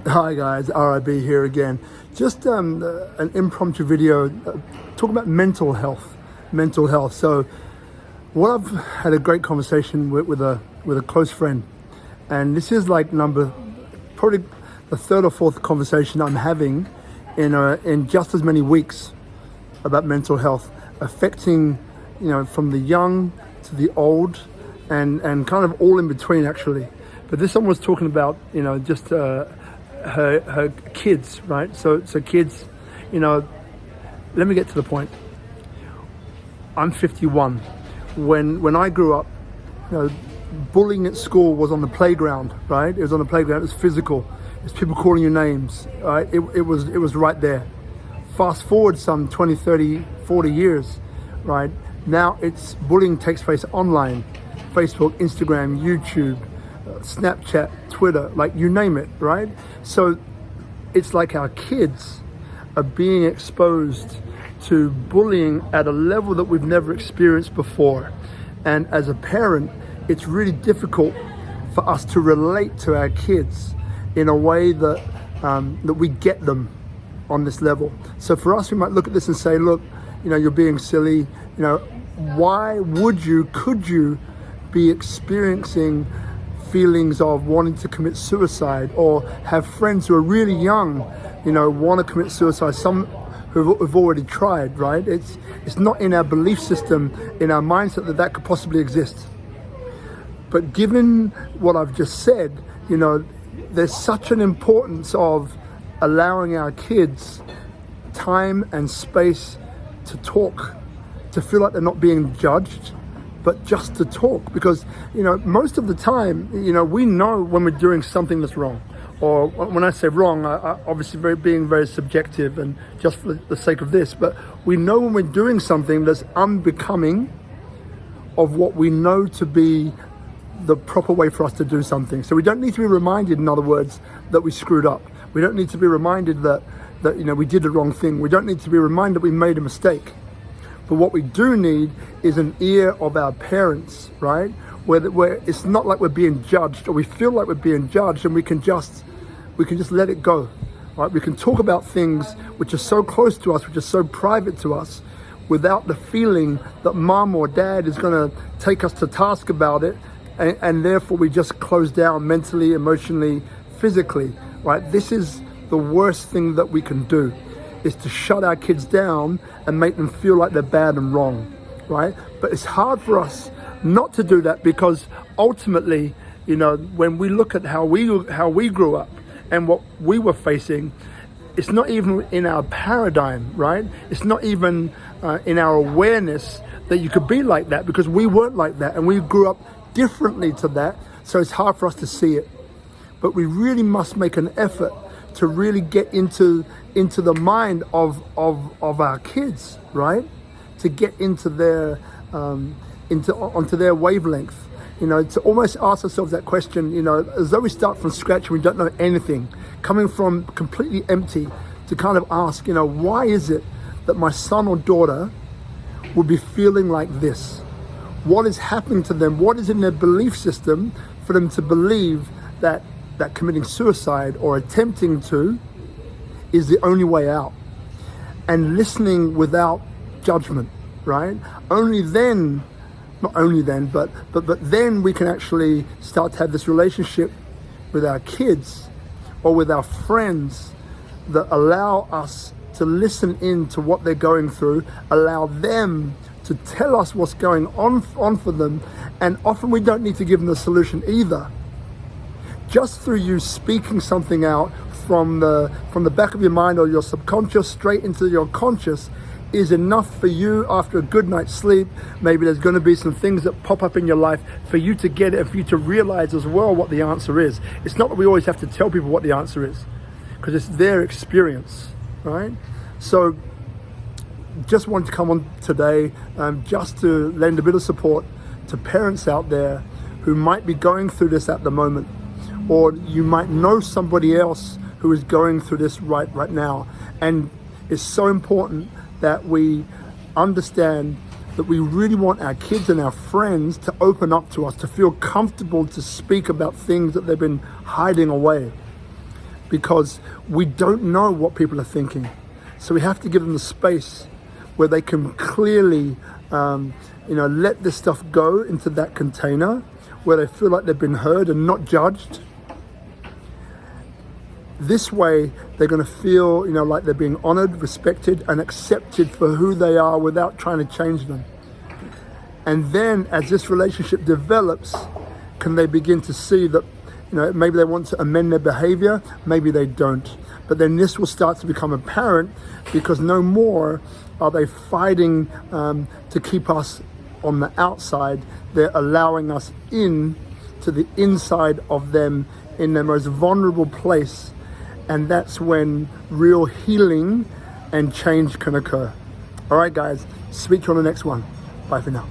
Hi guys, RIB here again. Just an impromptu video talking about mental health. Mental health. So, what I've had a great conversation with a close friend, and this is like probably the third or fourth conversation I'm having in just as many weeks about mental health affecting, from the young to the old, and kind of all in between actually. But this one was talking about, just her kids, right? So kids, let me get to the point. I'm 51. When I grew up, bullying at school was on the playground, right? It was on the playground. It was physical. It's people calling you names, right? It was right there. Fast forward some 20, 30, 40 years, right? Now bullying takes place online. Facebook, Instagram, YouTube, Snapchat, Twitter, like you name it, right? So it's like our kids are being exposed to bullying at a level that we've never experienced before. And as a parent, it's really difficult for us to relate to our kids in a way that we get them on this level. So for us, we might look at this and say, look, you're being silly. Why could you be experiencing feelings of wanting to commit suicide, or have friends who are really young, want to commit suicide, some who've already tried, right? It's not in our belief system, in our mindset that could possibly exist. But given what I've just said, there's such an importance of allowing our kids time and space to talk, to feel like they're not being judged, but just to talk. Because, most of the time, we know when we're doing something that's wrong. Or when I say wrong, I obviously being very subjective and just for the sake of this, but we know when we're doing something that's unbecoming of what we know to be the proper way for us to do something. So we don't need to be reminded, in other words, that we screwed up. We don't need to be reminded that we did the wrong thing. We don't need to be reminded we made a mistake. But what we do need is an ear of our parents, right? Where it's not like we're being judged, or we feel like we're being judged, and we can just let it go, right? We can talk about things which are so close to us, which are so private to us, without the feeling that mom or dad is going to take us to task about it, and therefore we just close down mentally, emotionally, physically, right? This is the worst thing that we can do, is to shut our kids down and make them feel like they're bad and wrong, right? But it's hard for us not to do that, because ultimately, when we look at how we grew up and what we were facing, it's not even in our paradigm, right? It's not even in our awareness that you could be like that, because we weren't like that and we grew up differently to that. So it's hard for us to see it. But we really must make an effort to really get into the mind of our kids, right? To get into their onto their wavelength, to almost ask ourselves that question, as though we start from scratch and we don't know anything, coming from completely empty, to kind of ask, why is it that my son or daughter would be feeling like this? What is happening to them? What is in their belief system for them to believe that committing suicide or attempting to is the only way out? And listening without judgment, right? Not only then, but then we can actually start to have this relationship with our kids or with our friends that allow us to listen in to what they're going through, allow them to tell us what's going on for them. And often we don't need to give them the solution either. Just through you speaking something out from the back of your mind or your subconscious straight into your conscious is enough for you after a good night's sleep. Maybe there's going to be some things that pop up in your life for you to get it and for you to realize as well what the answer is. It's not that we always have to tell people what the answer is, because it's their experience, right? So just wanted to come on today just to lend a bit of support to parents out there who might be going through this at the moment, or you might know somebody else who is going through this right now. And it's so important that we understand that we really want our kids and our friends to open up to us, to feel comfortable to speak about things that they've been hiding away. because we don't know what people are thinking. So we have to give them the space where they can clearly, let this stuff go into that container where they feel like they've been heard and not judged. This way, they're going to feel, like they're being honored, respected, and accepted for who they are without trying to change them. And then as this relationship develops, can they begin to see that, maybe they want to amend their behavior, maybe they don't. But then this will start to become apparent because no more are they fighting to keep us on the outside. They're allowing us in to the inside of them in their most vulnerable place. And that's when real healing and change can occur. All right, guys, speak to you on the next one. Bye for now.